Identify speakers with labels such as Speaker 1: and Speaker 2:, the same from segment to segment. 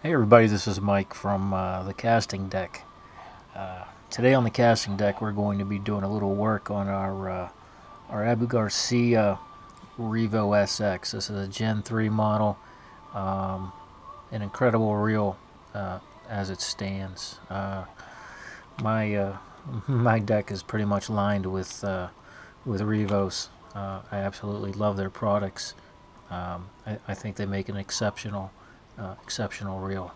Speaker 1: Hey everybody, this is Mike from the casting deck. Today on the casting deck we're going to be doing a little work on our Abu Garcia Revo SX. This is a Gen 3 model, an incredible reel as it stands. My my deck is pretty much lined with Revos. I absolutely love their products. I think they make an exceptional reel.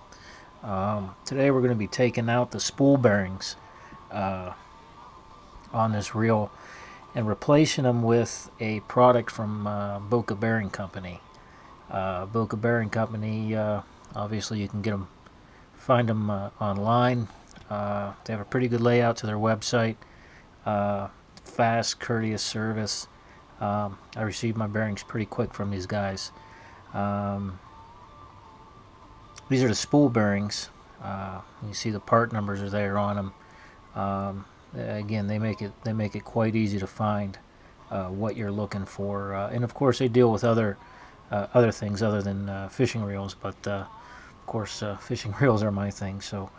Speaker 1: Today we're going to be taking out the spool bearings on this reel and replacing them with a product from Boca Bearing Company. Boca Bearing Company, obviously you can find them online. They have a pretty good layout to their website. Fast, courteous service. I received my bearings pretty quick from these guys. These are the spool bearings. You see the part numbers are there on them. Again, they make it quite easy to find what you're looking for, and of course they deal with other things other than fishing reels. But of course, fishing reels are my thing. So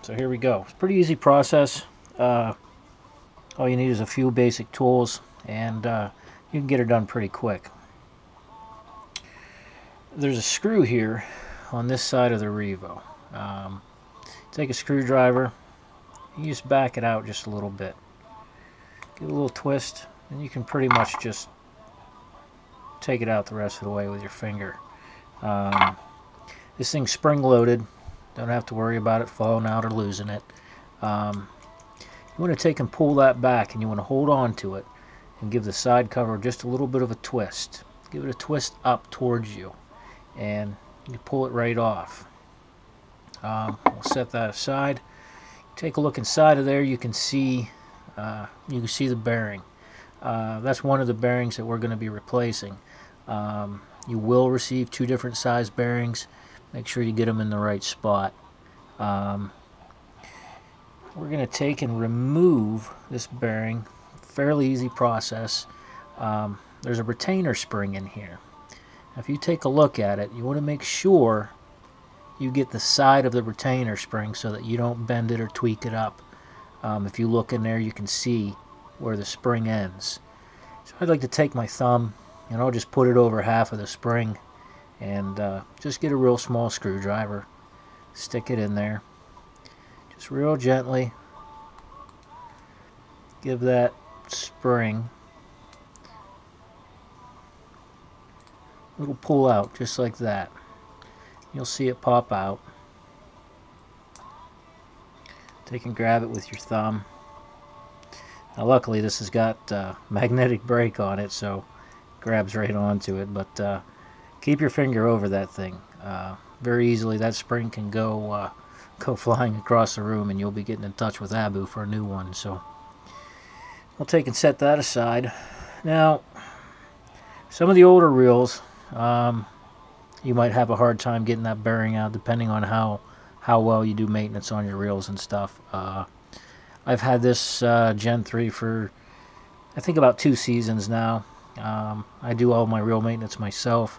Speaker 1: here we go. It's a pretty easy process. All you need is a few basic tools, and you can get it done pretty quick. There's a screw here on this side of the Revo. Take a screwdriver, you just back it out just a little bit. Give it a little twist, and you can pretty much just take it out the rest of the way with your finger. This thing's spring-loaded. Don't have to worry about it falling out or losing it. You want to take and pull that back, and you want to hold on to it and give the side cover just a little bit of a twist. Give it a twist up towards you, and you pull it right off. We'll set that aside. Take a look inside of there. You can see the bearing. That's one of the bearings that we're going to be replacing. You will receive two different size bearings. Make sure you get them in the right spot. We're going to take and remove this bearing. Fairly easy process. There's a retainer spring in here. Now, if you take a look at it, you want to make sure you get the side of the retainer spring so that you don't bend it or tweak it up. If you look in there, you can see where the spring ends. So I'd like to take my thumb and I'll just put it over half of the spring and just get a real small screwdriver, stick it in there, just real gently give that spring a little pull out, just like that. You'll see it pop out. Take and grab it with your thumb. Now luckily this has got magnetic brake on it, so it grabs right onto it, but keep your finger over that thing. Very easily that spring can go flying across the room, and you'll be getting in touch with Abu for a new one. So we'll take and set that aside. Now, some of the older reels, you might have a hard time getting that bearing out, depending on how well you do maintenance on your reels and stuff. I've had this Gen 3 for I think about 2 seasons now. I do all my reel maintenance myself,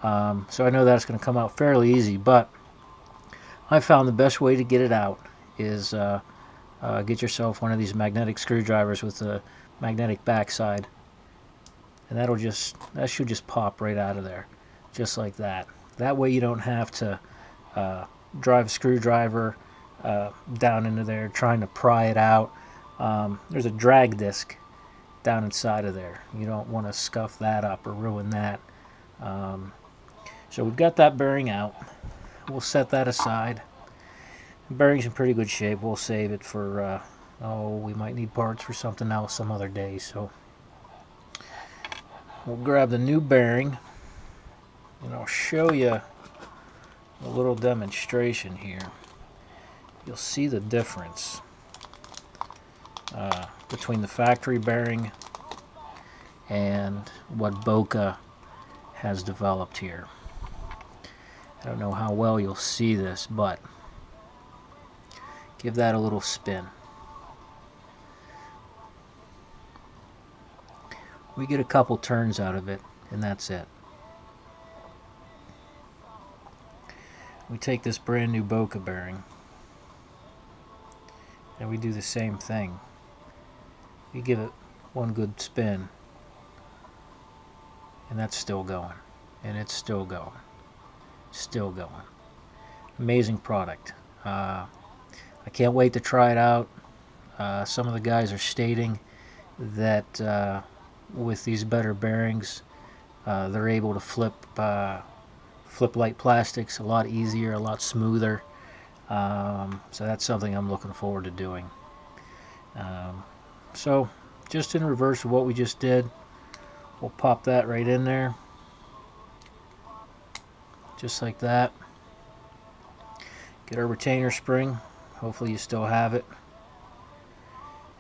Speaker 1: so I know that's going to come out fairly easy, but I found the best way to get it out is get yourself one of these magnetic screwdrivers with a magnetic backside, and that should just pop right out of there, just like that. That way you don't have to drive a screwdriver down into there trying to pry it out. There's a drag disc down inside of there. You don't want to scuff that up or ruin that. So we've got that bearing out. We'll set that aside. The bearing's in pretty good shape. We'll save it for we might need parts for something else some other day. So we'll grab the new bearing, and I'll show you a little demonstration here. You'll see the difference between the factory bearing and what Boca has developed here. I don't know how well you'll see this, but give that a little spin. We get a couple turns out of it, and that's it. we take this brand new Boca bearing and we do the same thing. We give it one good spin, and that's still going, and it's still going, still going. Amazing product. I can't wait to try it out. Some of the guys are stating that with these better bearings, they're able to flip light plastics a lot easier, a lot smoother. So that's something I'm looking forward to doing. So just in reverse of what we just did, we'll pop that right in there, just like that. Get our retainer spring. Hopefully you still have it.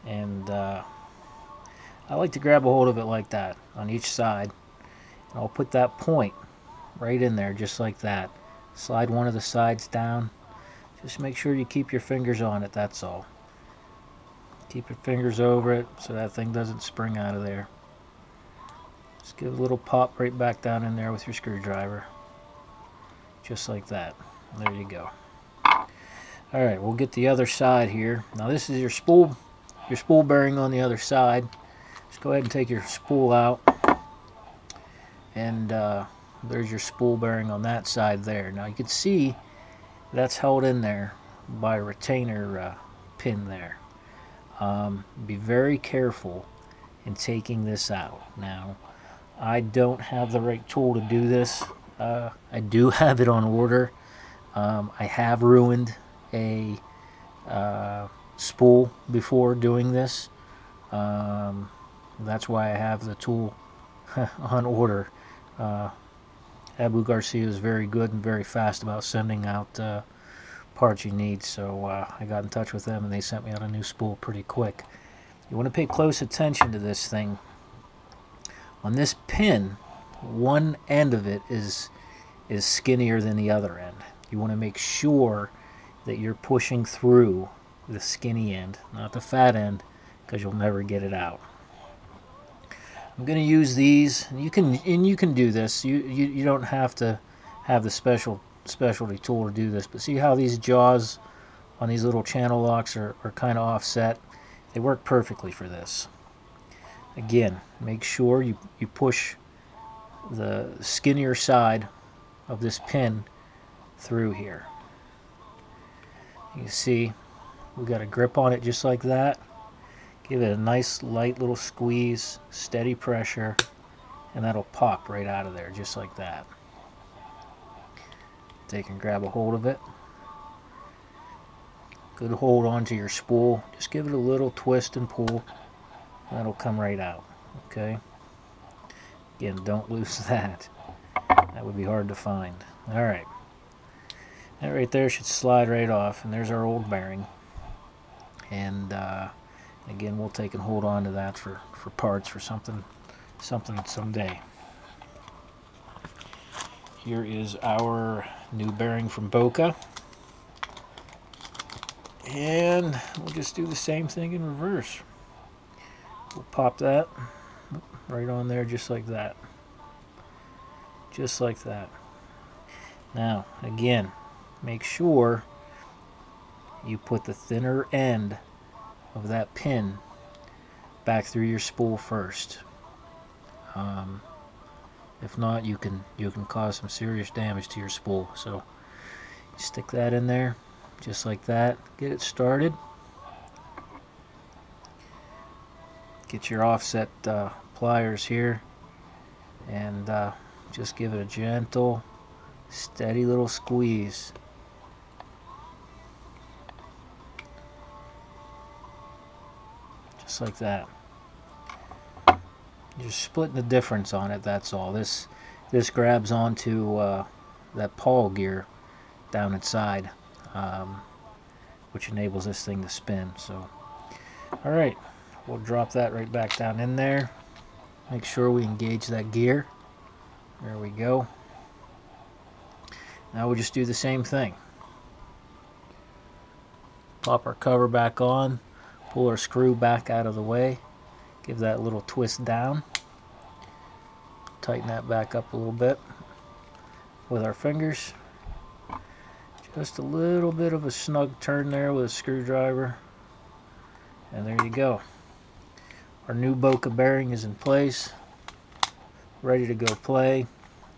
Speaker 1: And I like to grab a hold of it like that on each side. And I'll put that point right in there just like that. Slide one of the sides down. Just make sure you keep your fingers on it, that's all. Keep your fingers over it so that thing doesn't spring out of there. Just give a little pop right back down in there with your screwdriver. Just like that. There you go. Alright, we'll get the other side here. Now this is your spool bearing on the other side. Just go ahead and take your spool out. And there's your spool bearing on that side there. Now you can see that's held in there by a retainer pin there. Be very careful in taking this out. Now, I don't have the right tool to do this. I do have it on order. I have ruined a spool before doing this. That's why I have the tool on order. Abu Garcia is very good and very fast about sending out parts you need, so I got in touch with them and they sent me out a new spool pretty quick. You want to pay close attention to this thing. On this pin, one end of it is skinnier than the other end. You want to make sure that you're pushing through the skinny end, not the fat end, because you'll never get it out. I'm going to use these. You can do this. You don't have to have the specialty tool to do this, but see how these jaws on these little channel locks are kind of offset? They work perfectly for this. Again, make sure you push the skinnier side of this pin through here. You see we got a grip on it just like that. Give it a nice light little squeeze, steady pressure, and that'll pop right out of there just like that. Take and grab a hold of it. Good hold onto your spool. Just give it a little twist and pull, and that'll come right out. Okay? Again, don't lose that. That would be hard to find. Alright. That right there should slide right off, and there's our old bearing. And again, we'll take and hold on to that for parts, for something someday. Here is our new bearing from Boca. And we'll just do the same thing in reverse. We'll pop that right on there just like that. Just like that. Now, again, make sure you put the thinner end of that pin back through your spool first. If not, you can cause some serious damage to your spool. So stick that in there just like that. Get it started. Get your offset pliers here and just give it a gentle, steady little squeeze. Just like that. You're splitting the difference on it, that's all. This grabs onto that pawl gear down inside, which enables this thing to spin. So, alright, we'll drop that right back down in there. Make sure we engage that gear. There we go. Now we'll just do the same thing. Pop our cover back on, pull our screw back out of the way, give that a little twist down, tighten that back up a little bit with our fingers, Just a little bit of a snug turn there with a screwdriver. And there you go. Our new Boca bearing is in place, ready to go play,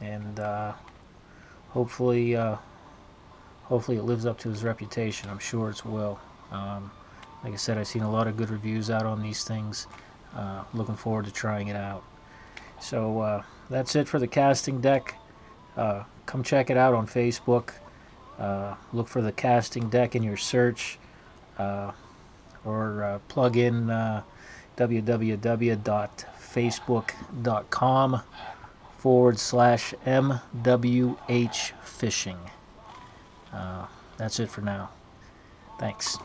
Speaker 1: and hopefully it lives up to its reputation. I'm sure it will. Like I said, I've seen a lot of good reviews out on these things. Looking forward to trying it out. So that's it for the casting deck. Come check it out on Facebook. Look for the casting deck in your search, or plug in www.facebook.com/MWHFishing. That's it for now. Thanks.